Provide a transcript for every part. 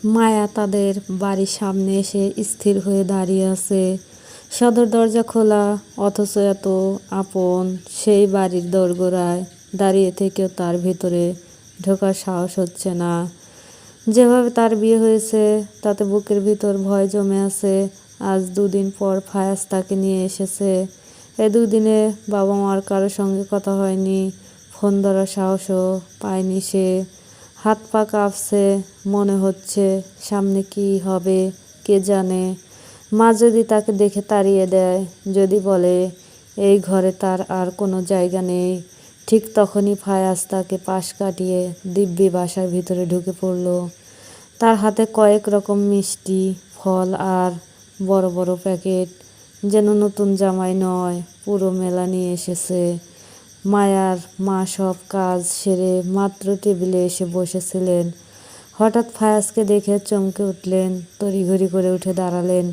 মায়া তাদের বাড়ির সামনে এসে স্থির হয়ে দাঁড়িয়ে আছে। সদর দরজা খোলা, অথচ এত আপন। সেই বাড়ির দোরগোড়ায় দাঁড়িয়ে থেকেও তার ভেতরে ঢোকার সাহস হচ্ছে না। যেভাবে তার বিয়ে হয়েছে তাতে বুকের ভিতর ভয় জমে আছে। আজ 2 দিন পর ফায়াজ তাকে নিয়ে এসেছে। এই 2 দিনে বাবা মার কারোর সঙ্গে কথা হয়নি, ফোন ধরার সাহসও পায়নি সে। হাত পা কাঁপছে, মনে হচ্ছে সামনে কি হবে কে জানে। মা যদি তাকে দেখে তাড়িয়ে দেয়, যদি বলে এই ঘরে তার আর কোনো জায়গা নেই, ঠিক তখনই ফায়াজ তাকে পাশ কাটিয়ে দিব্যি বাসার ভিতরে ঢুকে পড়ল। তার হাতে কয়েক রকম মিষ্টি, ফল আর বড় বড় প্যাকেট, যেন নতুন জামাই নয়, পুরো মেলা নিয়ে এসেছে। মায়ার মা সব কাজ সেরে মাত্র টেবিলে এসে বসেছিলেন। হঠাৎ ফায়াজকে দেখে চমকে উঠলেন, তড়িঘড়ি করে উঠে দাঁড়ালেন।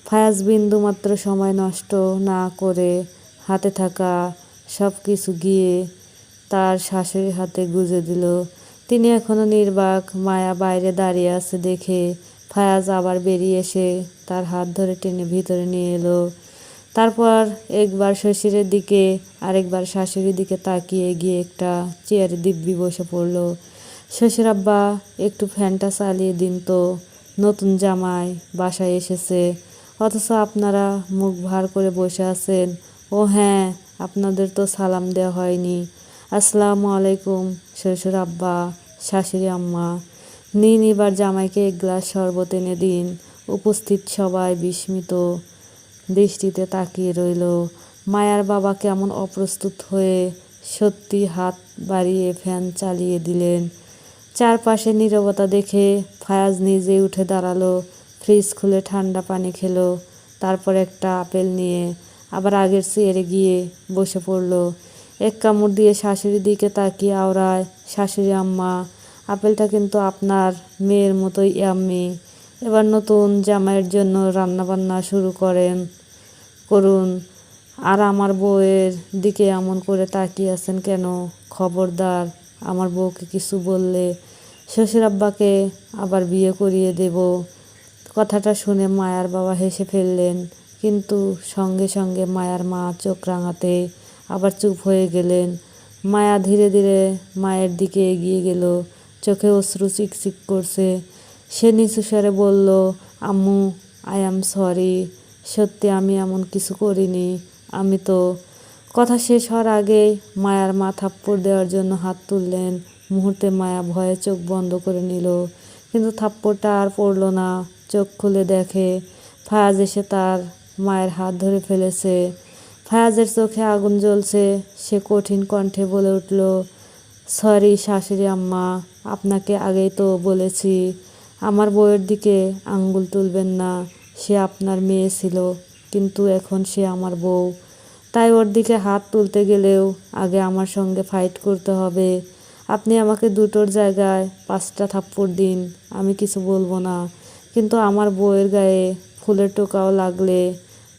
ফায়াজ বিন্দুমাত্র সময় নষ্ট না করে হাতে থাকা সব কিছু গিয়ে তার শাশুড়ির হাতে গুজে দিল। তিনি এখনো নির্বাক। মায়া বাইরে দাঁড়িয়ে আছে দেখে ফায়াজ আবার বেরিয়ে এসে তার হাত ধরে টেনে ভিতরে নিয়ে এলো। তারপর একবার শ্বশুরের দিকে আরেকবার শাশুড়ির দিকে তাকিয়ে গিয়ে একটা চেয়ারে দিব্যি বসে পড়ল। শ্বশুর আব্বা, একটু ফ্যানটা চালিয়ে দিন তো, নতুন জামাই বাসায় এসেছে, অথচ আপনারা মুখ ভার করে বসে আছেন। ও হ্যাঁ, আপনাদের তো সালাম দেওয়া হয়নি। আসসালামু আলাইকুম শ্বশুর আব্বা, শাশুড়ি আম্মা। নিন এবার জামাইকে 1 গ্লাস শরবত এনে দিন। উপস্থিত সবাই বিস্মিত দৃষ্টিতে তাকিয়ে রইল। মায়ার বাবা কেমন অপ্রস্তুত হয়ে সত্যি হাত বাড়িয়ে ফ্যান চালিয়ে দিলেন। চারপাশে নীরবতা দেখে ফায়াজ নিজেই উঠে দাঁড়ালো, ফ্রিজ খুলে ঠান্ডা পানি খেলো, তারপর একটা আপেল নিয়ে আবার আগের চেয়ারে গিয়ে বসে পড়ল। এক কামড় দিয়ে শাশুড়ির দিকে তাকিয়ে আওড়ায়, শাশুড়ি আম্মা, আপেলটা কিন্তু আপনার মেয়ের মতোই ইয়াম্মি। এবার নতুন জামাইয়ের জন্য রান্নাবান্না শুরু করুন। আর আমার বউয়ের দিকে এমন করে তাকিয়ে আছেন কেন? খবরদার আমার বউকে কিছু বললে শ্বশুর আব্বাকে আবার বিয়ে করিয়ে দেব। কথাটা শুনে মায়ার বাবা হেসে ফেললেন, কিন্তু সঙ্গে সঙ্গে মায়ার মা চোখ রাঙাতে আবার চুপ হয়ে গেলেন। মায়া ধীরে ধীরে মায়ের দিকে এগিয়ে গেল, চোখে অশ্রু চিকচিক করছে। সে নিচু স্বরে বলল, আম্মু, আই অ্যাম সরি, সত্যি আমি এমন কিছু করিনি। আমি তো। কথা শেষ হওয়ার আগেই মায়ার মা থাপ্পড় দেওয়ার জন্য হাত তুললেন। মুহূর্তে মায়া ভয়ে চোখ বন্ধ করে নিল, কিন্তু থাপ্পড়টা আর পড়ল না। চোখ খুলে দেখে ফায়াজ এসে তার মায়ের হাত ধরে ফেলেছে। ফায়াজের চোখে আগুন জ্বলছে। সে কঠিন কণ্ঠে বলে উঠল, সরি শাশুড়ি আম্মা, আপনাকে আগেই তো বলেছি আমার বউয়ের দিকে আঙ্গুল তুলবেন না। সে আপনার মেয়ে ছিল, কিন্তু এখন সে আমার বউ। তাই ওর দিকে হাত তুলতে গেলেও আগে আমার সঙ্গে ফাইট করতে হবে। আপনি আমাকে দুটোর জায়গায় 5টা থাপ্পড় দিন, আমি কিছু বলবো না, কিন্তু আমার বউয়ের গায়ে ফুলের টোকাও লাগলে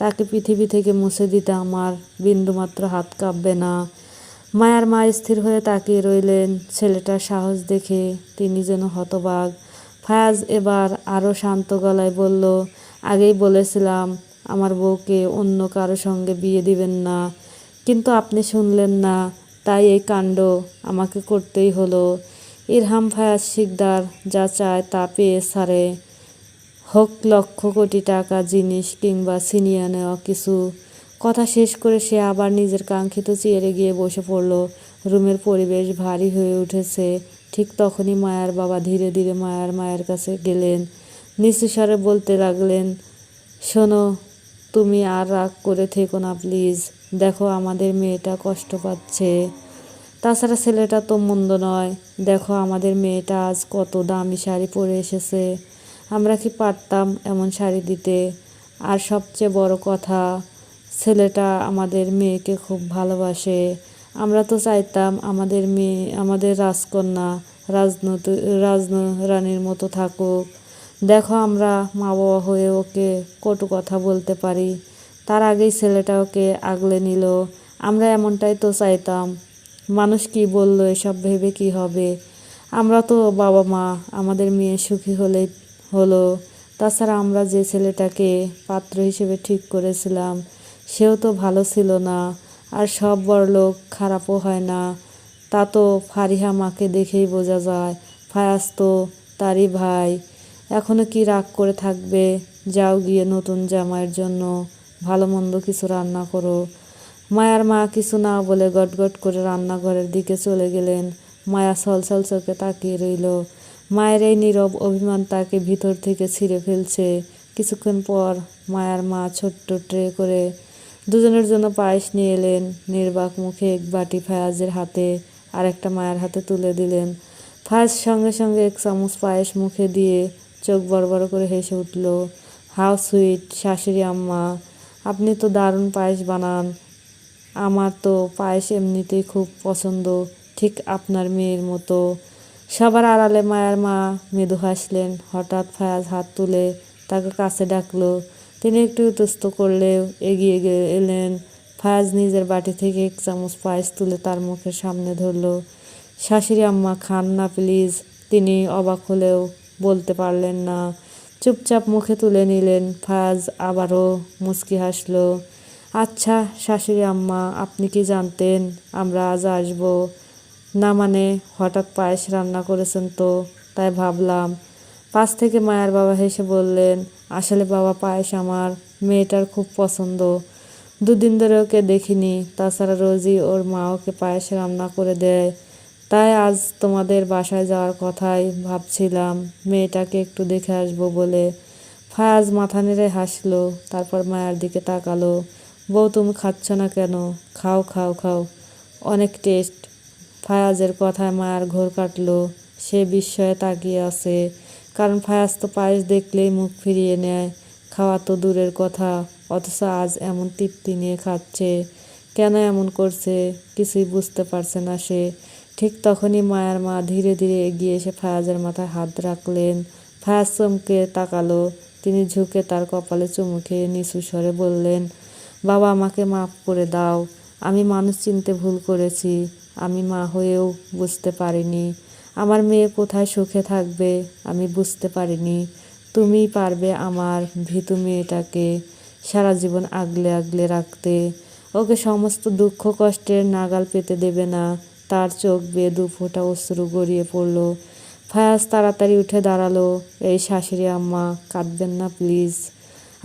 তাকে পৃথিবী থেকে মুছে দিতে আমার বিন্দুমাত্র হাত কাঁপবে না। মায়ার মা স্থির হয়ে তাকিয়ে রইলেন। ছেলেটার সাহস দেখে তিনি যেন হতবাক। ফায়াজ এবার আরও শান্ত গলায় বলল, আগেই বলেছিলাম আমার বউকে অন্য কারো সঙ্গে বিয়ে দিবেন না, কিন্তু আপনি শুনলেন না, তাই এই কাণ্ড আমাকে করতেই হলো। ইরহাম ফায়াজ শিকদার যা চায় তা পেয়ে ছাড়ে, হোক লক্ষ কোটি টাকা, জিনিস কিংবা ছিনিয়ে নেওয়া কিছু। কথা শেষ করে সে আবার নিজের কাঙ্ক্ষিত চেয়ারে গিয়ে বসে পড়ল। রুমের পরিবেশ ভারী হয়ে উঠেছে। ঠিক তখনই মায়ার বাবা ধীরে ধীরে মায়ের কাছে গেলেন, নিচু স্বরে বলতে লাগলেন, শোনো, তুমি আর রাগ করে থেকো না প্লিজ। দেখো আমাদের মেয়েটা কষ্ট পাচ্ছে, তাছাড়া ছেলেটা তো মন্দ নয়। দেখো আমাদের মেয়েটা আজ কত দামি শাড়ি পরে এসেছে, আমরা কি পারতাম এমন শাড়ি দিতে? আর সবচেয়ে বড় কথা, ছেলেটা আমাদের মেয়েকে খুব ভালোবাসে। আমরা তো চাইতাম আমাদের মেয়ে আমাদের রাজকন্যা রানীর মতো থাকুক। দেখো আমরা মা বাবা হয়ে ওকে কটু কথা বলতে পারি, তার আগেই ছেলেটা ওকে আগলে নিল। আমরা এমনটাই তো চাইতাম। মানুষ কি বললো এসব ভেবে কি হবে? আমরা তো বাবা মা, আমাদের মেয়ে সুখী হলেই হলো। তাছাড়া আমরা যে ছেলেটাকে পাত্র হিসেবে ঠিক করেছিলাম সেও তো ভালো ছিল না, আর সব বড়লোক খারাপও হয় না, তা তো ফারিহা মাকে দেখেই বোঝা যায়। ফায়াজ তো তারই ভাই, এখনো কি রাগ করে থাকবে? যাও গিয়ে নতুন জামাইয়ের জন্য ভালো মন্দ কিছু রান্না করো। মায়ার মা কিছু না বলে গটগট করে রান্নাঘরের দিকে চলে গেলেন। মায়া ছলছল চোখে তাকিয়ে রইল। মায়ের এই নীরব অভিমান তাকে ভিতর থেকে ছিঁড়ে ফেলছে। কিছুক্ষণ পর মায়ার মা ছোট্ট ট্রে করে দুজনের জন্য পায়েস নিয়ে এলেন। নির্বাক মুখে এক বাটি ফায়াজের হাতে আর একটা মায়ের হাতে তুলে দিলেন। ফায়াজ সঙ্গে সঙ্গে এক চামচ পায়েস মুখে দিয়ে চোখ বড় বড় করে হেসে উঠল। হাউ সুইট শাশুড়ি আম্মা, আপনি তো দারুণ পায়েস বানান। আমার তো পায়েস এমনিতেই খুব পছন্দ, ঠিক আপনার মেয়ের মতো। সবার আড়ালে মায়ার মা মৃদু হাসলেন। হঠাৎ ফায়াজ হাত তুলে তাকে কাছে ডাকলো। তিনি একটু ইতস্ত করলেও এগিয়ে এলেন। ফায়াজ নিজের বাটি থেকে এক চামচ পায়েস তুলে তার মুখের সামনে ধরল। শাশুড়ি আম্মা, খান না প্লিজ। তিনি অবাক হলেও বলতে পারলেন না, চুপচাপ মুখে তুলে নিলেন। ফায়াজ আবারও মুচকি হাসল। আচ্ছা শাশুড়ি আম্মা, আপনি কি জানতেন আমরা আজ আসবো? না মানে, হঠাৎ পায়েস রান্না করেছেন তো, তাই ভাবলাম। পাশ থেকে মায়ের বাবা হেসে বললেন, আসলে বাবা, পায়েস আমার মেয়েটার খুব পছন্দ। দুদিন ধরে ওকে দেখিনি, তাছাড়া রোজই ওর মা ওকে পায়েস রান্না করে দেয়। তাই আজ তোমাদের বাসায় যাওয়ার কথাই ভাবছিলাম, মেয়েটাকে একটু দেখে আসবো বলে। ফায়াজ মাথা নেড়ে হাসলো, তারপর মায়ের দিকে তাকালো। বউ, তুমি খাচ্ছ না কেন? খাও খাও খাও, অনেক টেস্ট। ফায়াজের কথায় মায়ের ঘোর কাটলো। সে বিস্ময়ে তাকিয়ে আছে, কারণ ফায়াজ তো পায়েস দেখলেই মুখ ফিরিয়ে নেয়। খাওয়া তো দূরের কথা, অথচ আজ এমন তৃপ্তি নিয়ে খাচ্ছে। কেন এমন করছে কিছুই বুঝতে পারছে না সে। ঠিক তখনই মায়ের মা ধীরে ধীরে এগিয়ে এসে ফায়াজের মাথায় হাত রাখলেন। ফায়াজ চমকে তাকালো। তিনি ঝুঁকে তার কপালে চুমু খেয়ে নিচু স্বরে বললেন, বাবা, আমাকে মাফ করে দাও। আমি মানুষ চিনতে ভুল করেছি। আমি মা হয়েও বুঝতে পারিনি আমার মেয়ে কোথায় সুখে থাকবে। আমি বুঝতে পারিনি তুমিই পারবে আমার ভীতু মেয়েটাকে সারা জীবন আগলে আগলে রাখতে। ওকে সমস্ত দুঃখ কষ্টের নাগাল পেতে দেবে না। তার চোখ বেয়ে দু ফোঁটা অশ্রু গড়িয়ে পড়ল। ফায়াজ তাড়াতাড়ি উঠে দাঁড়ালো। এই শাশুড়ি আম্মা, কাঁদবেন না প্লিজ।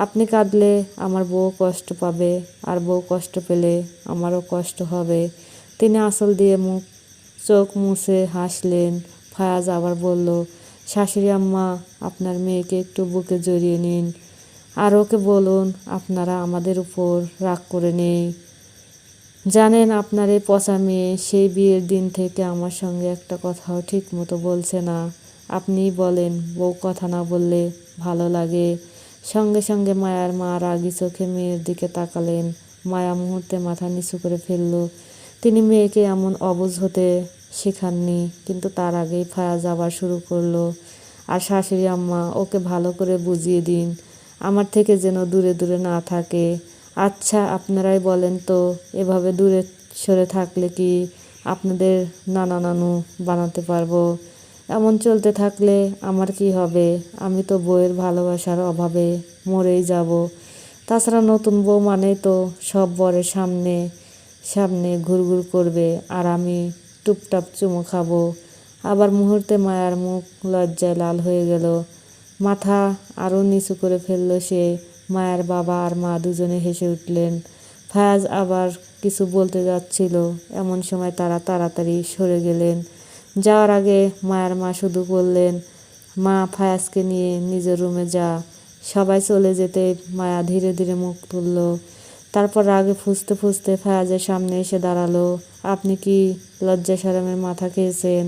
আপনি কাঁদলে আমার বউ কষ্ট পাবে, আর বউ কষ্ট পেলে আমারও কষ্ট হবে। তিনি আঁচল দিয়ে চোখ মুছে হাসলেন। ফায়াজ আবার বলল, শাশুড়ি আম্মা, আপনার মেয়েকে একটু বুকে জড়িয়ে নিন, আর ওকে বলুন আপনারা আমাদের উপর রাগ করে নেই। জানেন আপনার এই পচা মেয়ে সেই বিয়ের দিন থেকে আমার সঙ্গে একটা কথাও ঠিক মতো বলছে না। আপনিই বলেন, বউ কথা না বললে ভালো লাগে? সঙ্গে সঙ্গে মায়ার মা রাগী চোখে মেয়ের দিকে তাকালেন। মায়া মুহূর্তে মাথা নিচু করে ফেলল। তিনি মেয়েকে এমন অবুঝ হতে শেখাননি, কিন্তু তার আগেই ফায়াজ আবার শুরু করলো, আর শাশুড়ি আম্মা, ওকে ভালো করে বুঝিয়ে দিন আমার থেকে যেন দূরে দূরে না থাকে। আচ্ছা আপনারাই বলেন তো, এভাবে দূরে সরে থাকলে কি আপনাদের নানা নানু বানাতে পারবো? এমন চলতে থাকলে আমার কি হবে? আমি তো বউয়ের ভালোবাসার অভাবে মরেই যাব। তাছাড়া নতুন বউ মানেই তো সব বরের সামনে সামনে ঘুরঘুর করবে, আর আমি টুপটাপ চুমু খাবো। আবার মুহূর্তে মায়ার মুখ লজ্জায় লাল হয়ে গেল। মাথা আরও নিচু করে ফেলল সে। মায়ের বাবা আর মা দুজনে হেসে উঠলেন। ফায়াজ আবার কিছু বলতে যাচ্ছিল, এমন সময় তারা তাড়াতাড়ি সরে গেলেন। যাওয়ার আগে মায়ের মা শুধু বললেন, মা, ফায়াজকে নিয়ে নিজের রুমে যা। সবাই চলে যেতে মায়া ধীরে ধীরে মুখ তুলল। তারপর রাগে ফুঁসতে ফুঁসতে ফায়াজের সামনে এসে দাঁড়ালো। আপনি কি লজ্জা শরমের মাথা খেয়েছেন?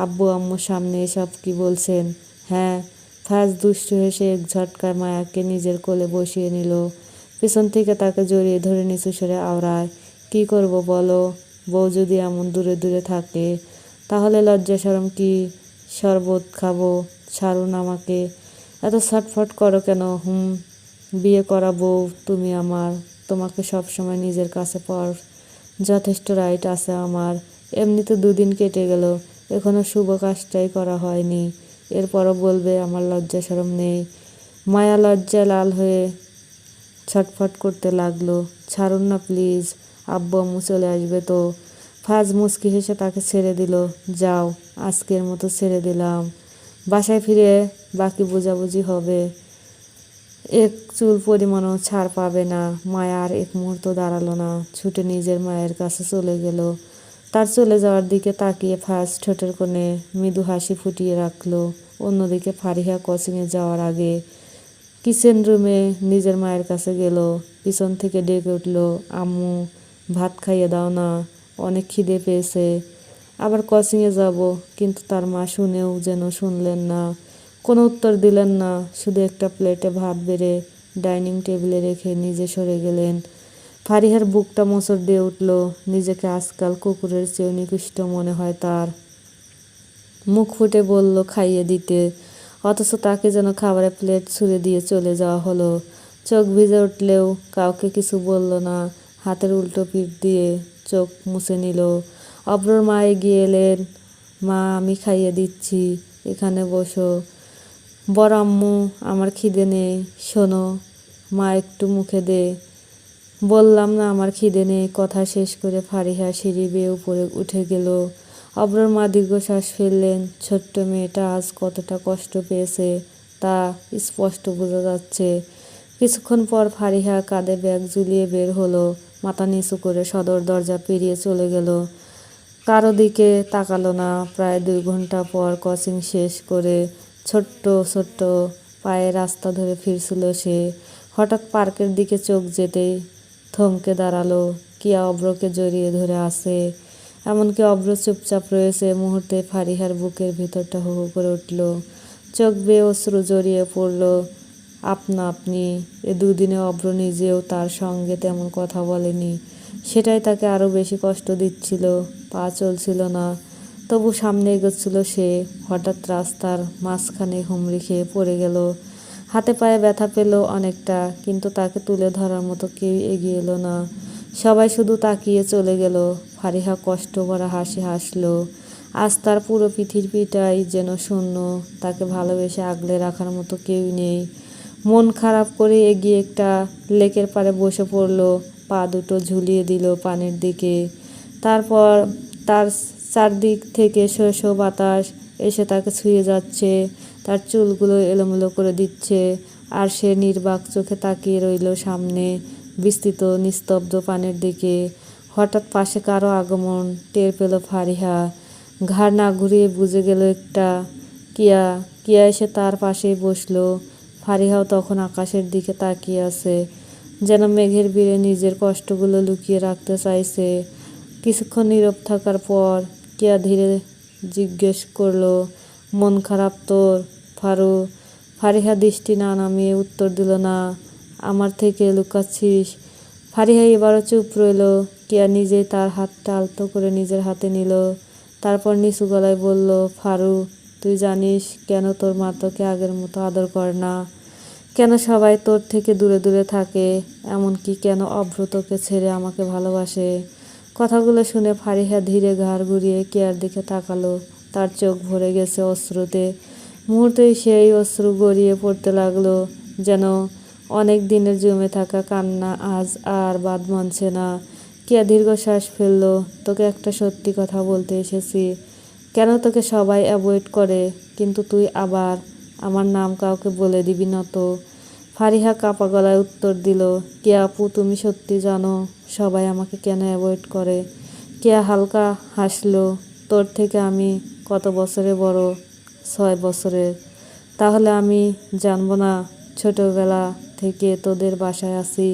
আব্বু আম্মুর সামনে এসব কি বলছেন? হ্যাঁ। ফায়াজ দুষ্টু হেসে এক ঝটকায় মায়াকে নিজের কোলে বসিয়ে নিল। পিছন থেকে তাকে জড়িয়ে ধরে নিচু স্বরে আওড়ায়, কি করব বলো? বউ যদি এমন দূরে দূরে থাকে তাহলে লজ্জা শরম কি? শরবত খাবো, ছাড়ুন আমাকে। এত ছটফট করো কেন? বিয়ে করা বউ তুমি আমার, তোমাকে সবসময় নিজের কাছে পাওয়ার যথেষ্ট রাইট আছে আমার। এমনিতে দুদিন কেটে গেল, এখনো শুভ কাজটাই করা হয়নি। এরপরও বলবে আমার লজ্জা শরম নেই। মায়া লজ্জায় লাল হয়ে ছটফট করতে লাগলো। ছাড়ুন না প্লিজ, আব্বু আম্মু চলে আসবে তো। ফাজ মুচকি হেসে তাকে ছেড়ে দিল। যাও, আজকের মতো ছেড়ে দিলাম, বাসায় ফিরে বাকি বোঝাবুঝি হবে। এক চুল পরিমাণও ছাড় পাবে না। মায়া আর এক মুহূর্ত দাঁড়ালো না, ছুটে নিজের মায়ের কাছে চলে গেল। তার চলে যাওয়ার দিকে তাকিয়ে ফাজ ঠোঁটের কোণে মৃদু হাসি ফুটিয়ে রাখলো। অন্যদিকে ফারিহা কোচিংয়ে যাওয়ার আগে কিচেন রুমে নিজের মায়ের কাছে গেল। পিছন থেকে ডেকে উঠল, আম্মু ভাত খাইয়ে দাও না, অনেক খিদে পেয়েছে। আবার কোচিংয়ে যাব। কিন্তু তার মা শুনেও যেন শুনলেন না, কোনো উত্তর দিলেন না। শুধু একটা প্লেটে ভাত বেড়ে ডাইনিং টেবিলে রেখে নিজে সরে গেলেন। ফারিহার বুকটা মোচড় দিয়ে উঠল। নিজেকে আজকাল কুকুরের চেয়েও নিকৃষ্ট মনে হয় তার। মুখ ফুটে বলল খাইয়ে দিতে, অথচ তাকে যেন খাবারের প্লেট ছুঁড়ে দিয়ে চলে যাওয়া হলো। চোখ ভিজে উঠলেও কাউকে কিছু বলল না। হাতের উল্টো পিঠ দিয়ে চোখ মুছে নিল। অব্রর মা এগিয়ে এলেন। মা, আমি খাইয়ে দিচ্ছি, এখানে বসো। বড় আম্মু, আমার খিদে নেই। শোনো মা, একটু মুখে দে। বললাম না আমার খিদে নেই। কথা শেষ করে ফারিহা সিঁড়ি বেয়ে উপরে উঠে গেল। অব্রর মা দীর্ঘশ্বাস ফেললেন। ছোট্ট মেয়েটা আজ কতটা কষ্ট পেয়েছে তা স্পষ্ট বোঝা যাচ্ছে। কিছুক্ষণ পর ফারিহা কাঁধে ব্যাগ ঝুলিয়ে বের হলো। মাথা নিচু করে সদর দরজা পেরিয়ে চলে গেল। কারো দিকে তাকালো না। প্রায় 2 ঘন্টা পর কোচিং শেষ করে ছোট্ট ছোট্ট পায়ে রাস্তা ধরে ফিরছিল সে। হঠাৎ পার্কের দিকে চোখ যেতেই থমকে দাঁড়ালো। কিয়া অব্রকে জড়িয়ে ধরে আছে, এমনকি অব্র চুপচাপ রয়েছে। মুহূর্তে ফারিহার বুকের ভিতরটা হু হু করে উঠল। চোখ বেয়ে অশ্রু জড়িয়ে পড়ল আপনা আপনি। এ 2 দিনে অব্র নিজেও তার সঙ্গে তেমন কথা বলেনি। সেটাই তাকে আরও বেশি কষ্ট দিচ্ছিল। পা চলছিল না, তবু সামনে এগোচ্ছিল সে। হঠাৎ রাস্তার মাঝখানে হুমড়ি খেয়ে পড়ে গেল। হাতে পায়ে ব্যথা পেল অনেকটা, কিন্তু তাকে তুলে ধরার মতো কেউ এগিয়ে এলো না। সবাই শুধু তাকিয়ে চলে গেল। ফারিহা কষ্ট ভরা হাসি হাসল। আজ তার পুরো পৃথিবীটাই যেন শূন্য। তাকে ভালোবেসে আগলে রাখার মতো কেউ নেই। মন খারাপ করে এগিয়ে একটা লেকের পাড়ে বসে পড়ল। পা দুটো ঝুলিয়ে দিল পানির দিকে। তারপর তার চারদিক থেকে শো শো বাতাস এসে তাকে ছুঁয়ে যাচ্ছে, তার চুলগুলো এলোমেলো করে দিচ্ছে। আর সে নির্বাক চোখে তাকিয়ে রইল সামনে বিস্তৃত নিস্তব্ধ পানির দিকে। হঠাৎ পাশে কারো আগমন টের পেল ফারিহা। ঘাড় না ঘুরিয়ে বুঝে গেল একটা কিয়া। কিয়া এসে তার পাশেই বসলো। ফারিহাও তখন আকাশের দিকে তাকিয়ে আছে, যেন মেঘের ভিড়ে নিজের কষ্টগুলো লুকিয়ে রাখতে চাইছে। কিছুক্ষণ নীরব থাকার পর কিয়া ধীরে জিজ্ঞেস করলো, মন খারাপ তোর ফারু? ফারিহা দৃষ্টি না নামিয়ে উত্তর দিল, না। আমার থেকে লুকাচ্ছিস? ফারিহা এবারও চুপ রইল। কিয়া নিজেই তার হাতটা আলতো করে নিজের হাতে নিল। তারপর নিচু গলায় বলল, ফারু, তুই জানিস কেন তোর মা তোকে আগের মতো আদর করে না? কেন সবাই তোর থেকে দূরে দূরে থাকে? এমনকি কেন অভ্র তোকে ছেড়ে আমাকে ভালোবাসে? কথাগুলো শুনে ফারিহা ধীরে ঘাড় ঘুরিয়ে কিয়ার দিকে তাকালো। তার চোখ ভরে গেছে অশ্রুতে। মুহূর্তেই সেই অশ্রু গড়িয়ে পড়তে লাগলো, যেন অনেক দিনের জমে থাকা কান্না আজ আর বাদ মানছে না। কিয়া দীর্ঘশ্বাস ফেলল। তোকে একটা সত্যি কথা বলতে এসেছি। কেন তোকে সবাই অ্যাভয়েড করে, কিন্তু তুই আবার আমার নাম কাউকে বলে দিবি না তো? ফারিহা কাঁপা গলায় উত্তর দিল, কিয়া আপু, তুমি সত্যি জানো সবাই আমাকে কেন অ্যাভয়েড করে? কিয়া হালকা হাসলো। তোর থেকে আমি কত বছরে বড়? 6 বছরের। তাহলে আমি জানবো না? ছোটবেলা থেকে তোদের বাসায় আছি,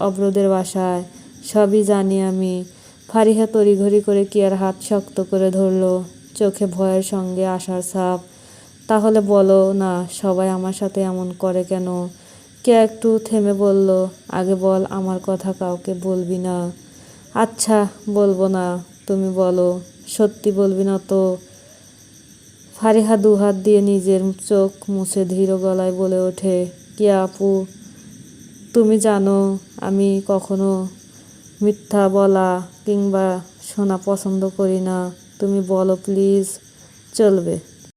অব্রদের বাসায়। সবই জানি আমি। ফারিহা তড়িঘড়ি করে কিয়ার হাত শক্ত করে ধরল, চোখে ভয়ের সঙ্গে আশার ছাপ। তাহলে বলো না, সবাই আমার সাথে এমন করে কেন? কিয়া একটু থেমে বলল, আগে বল আমার কথা কাউকে বলবি না। আচ্ছা, বলবো না। তুমি বলো, সত্যি বলবি না তো? ফারিহা 2 হাত দিয়ে নিজের চোখ মুছে ধীর গলায় বলে ওঠে, কিয়া আপু, তুমি জানো আমি কখনো মিথ্যা বলা কিংবা শোনা পছন্দ করি না। তুমি বলো প্লিজ। চলবে।